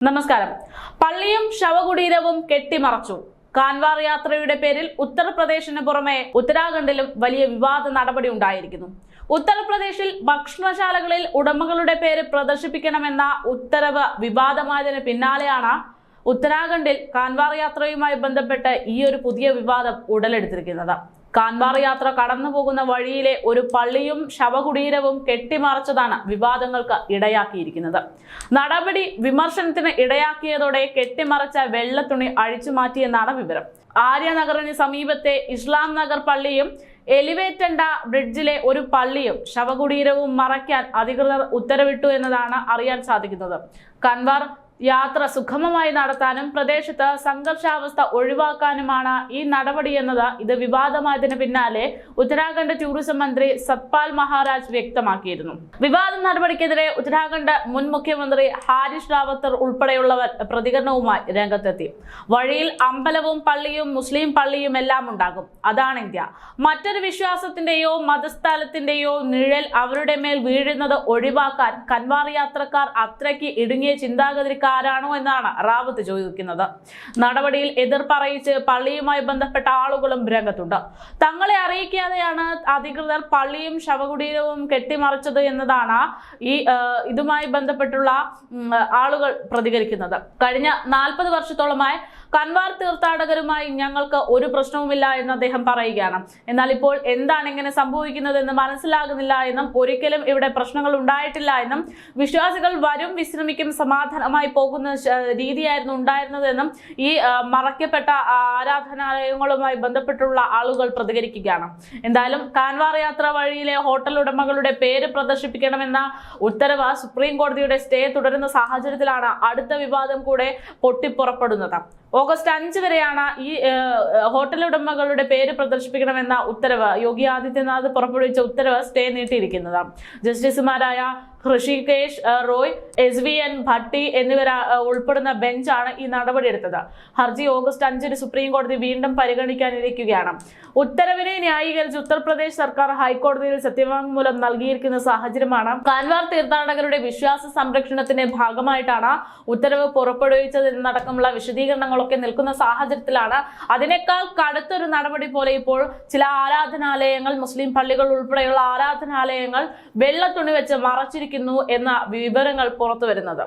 നമസ്കാരം. പള്ളിയും ശവകുടീരവും കെട്ടിമറച്ചു. കാൻവാർ യാത്രയുടെ പേരിൽ ഉത്തർപ്രദേശിന് പുറമെ ഉത്തരാഖണ്ഡിലും വലിയ വിവാദ നടപടി ഉണ്ടായിരിക്കുന്നു. ഉത്തർപ്രദേശിൽ ഭക്ഷണശാലകളിൽ ഉടമകളുടെ പേര് പ്രദർശിപ്പിക്കണമെന്ന ഉത്തരവ് വിവാദമായതിന് പിന്നാലെയാണ് ഉത്തരാഖണ്ഡിൽ കാൻവാർ യാത്രയുമായി ബന്ധപ്പെട്ട് ഈ ഒരു പുതിയ വിവാദം ഉടലെടുത്തിരിക്കുന്നത്. കാൻവാർ യാത്ര കടന്നു പോകുന്ന വഴിയിലെ ഒരു പള്ളിയും ശവകുടീരവും കെട്ടിമറച്ചതാണ് വിവാദങ്ങൾക്ക് ഇടയാക്കിയിരിക്കുന്നത്. നടപടി വിമർശനത്തിന് ഇടയാക്കിയതോടെ കെട്ടിമറച്ച വെള്ളത്തുണി അഴിച്ചു മാറ്റിയെന്നാണ് വിവരം. ആര്യനഗറിന് സമീപത്തെ ഇസ്ലാം നഗർ പള്ളിയും എലിവേറ്റണ്ട ബ്രിഡ്ജിലെ ഒരു പള്ളിയും ശവകുടീരവും മറയ്ക്കാൻ അധികൃതർ ഉത്തരവിട്ടു എന്നതാണ് അറിയാൻ സാധിക്കുന്നത്. കാൻവാർ യാത്ര സുഗമമായി നടത്താനും പ്രദേശത്ത് സംഘർഷാവസ്ഥ ഒഴിവാക്കാനുമാണ് ഈ നടപടി എന്നത് ഇത് വിവാദമായതിനു പിന്നാലെ ഉത്തരാഖണ്ഡ് ടൂറിസം മന്ത്രി സത്പാൽ മഹാരാജ് വ്യക്തമാക്കിയിരുന്നു. വിവാദ നടപടിക്കെതിരെ ഉത്തരാഖണ്ഡ് മുൻ മുഖ്യമന്ത്രി ഹാരിഷ് റാവത്തർ ഉൾപ്പെടെയുള്ളവർ പ്രതികരണവുമായി രംഗത്തെത്തി. വഴിയിൽ അമ്പലവും പള്ളിയും മുസ്ലിം പള്ളിയും എല്ലാം ഉണ്ടാകും. അതാണ് ഇന്ത്യ. മറ്റൊരു വിശ്വാസത്തിന്റെയോ മതസ്ഥലത്തിന്റെയോ നിഴൽ അവരുടെ മേൽ വീഴുന്നത് ഒഴിവാക്കാൻ കാൻവാർ യാത്രക്കാർ അത്രയ്ക്ക് ഇടുങ്ങിയ ചിന്താഗതിക്കാരാണോ എന്നാണ് റാവത്ത് ചോദിക്കുന്നത്. നടപടിയിൽ എതിർപ്പറിയിച്ച് പള്ളിയുമായി ബന്ധപ്പെട്ട ആളുകളും രംഗത്തുണ്ട്. തങ്ങളെ അറിയിക്കാതെയാണ് അധികൃതർ പള്ളിയും ശവകുടീരവും കെട്ടിമറിച്ചത് എന്നതാണ് ഇതുമായി ബന്ധപ്പെട്ടുള്ള ആളുകൾ പ്രതികരിക്കുന്നത്. കഴിഞ്ഞ 40 വർഷത്തോളമായി കാൻവാർ തീർത്ഥാടകരുമായി ഞങ്ങൾക്ക് ഒരു പ്രശ്നവുമില്ല എന്ന് അദ്ദേഹം പറയുകയാണ്. എന്നാൽ ഇപ്പോൾ എന്താണ് ഇങ്ങനെ സംഭവിക്കുന്നതെന്ന് മനസ്സിലാകുന്നില്ല എന്നും ഒരിക്കലും ഇവിടെ പ്രശ്നങ്ങൾ ഉണ്ടായിട്ടില്ല എന്നും വിശ്വാസികൾ വരും വിശ്രമിക്കും സമാധാനമായി പോകുന്ന രീതിയായിരുന്നു ഉണ്ടായിരുന്നതെന്നും ഈ മറയ്ക്കപ്പെട്ട ആരാധനാലയങ്ങളുമായി ബന്ധപ്പെട്ടുള്ള ആളുകൾ പ്രതികരിക്കുകയാണ്. എന്തായാലും കാൻവാർ യാത്ര വഴിയിലെ ഹോട്ടൽ ഉടമകളുടെ പേര് പ്രദർശിപ്പിക്കണമെന്ന ഉത്തരവ് സുപ്രീം കോടതിയുടെ സ്റ്റേ തുടരുന്ന സാഹചര്യത്തിലാണ് അടുത്ത വിവാദം കൂടെ പൊട്ടിപ്പുറപ്പെടുന്നത്. ഓഗസ്റ്റ് 5 വരെയാണ് ഈ ഹോട്ടൽ ഉടമകളുടെ പേര് പ്രദർശിപ്പിക്കണമെന്ന ഉത്തരവ് യോഗി ആദിത്യനാഥ് പുറപ്പെടുവിച്ച ഉത്തരവ് സ്റ്റേ നീട്ടിയിരിക്കുന്നത്. ജസ്റ്റിസുമാരായ ഋഷികേഷ് റോയ്, SVN ഭട്ടി എന്നിവർ ഉൾപ്പെടുന്ന ബെഞ്ചാണ് ഈ നടപടിയെടുത്തത്. ഹർജി ഓഗസ്റ്റ് 5 സുപ്രീം കോടതി വീണ്ടും പരിഗണിക്കാനിരിക്കുകയാണ്. ഉത്തരവിനെ ന്യായീകരിച്ച് ഉത്തർപ്രദേശ് സർക്കാർ ഹൈക്കോടതിയിൽ സത്യവാങ്മൂലം നൽകിയിരിക്കുന്ന സാഹചര്യമാണ്. കാൻവാർ തീർത്ഥാടകരുടെ വിശ്വാസ സംരക്ഷണത്തിന്റെ ഭാഗമായിട്ടാണ് ഉത്തരവ് പുറപ്പെടുവിച്ചതെന്നടക്കമുള്ള വിശദീകരണങ്ങളൊക്കെ നിൽക്കുന്ന സാഹചര്യത്തിലാണ് അതിനേക്കാൾ കടുത്തൊരു നടപടി പോലെ ഇപ്പോൾ ചില ആരാധനാലയങ്ങൾ, മുസ്ലിം പള്ളികൾ ഉൾപ്പെടെയുള്ള ആരാധനാലയങ്ങൾ വെള്ളത്തുണി വെച്ച് മറച്ചിരിക്കുന്നു എന്ന വിവരങ്ങൾ പുറത്തു വരുന്നത്.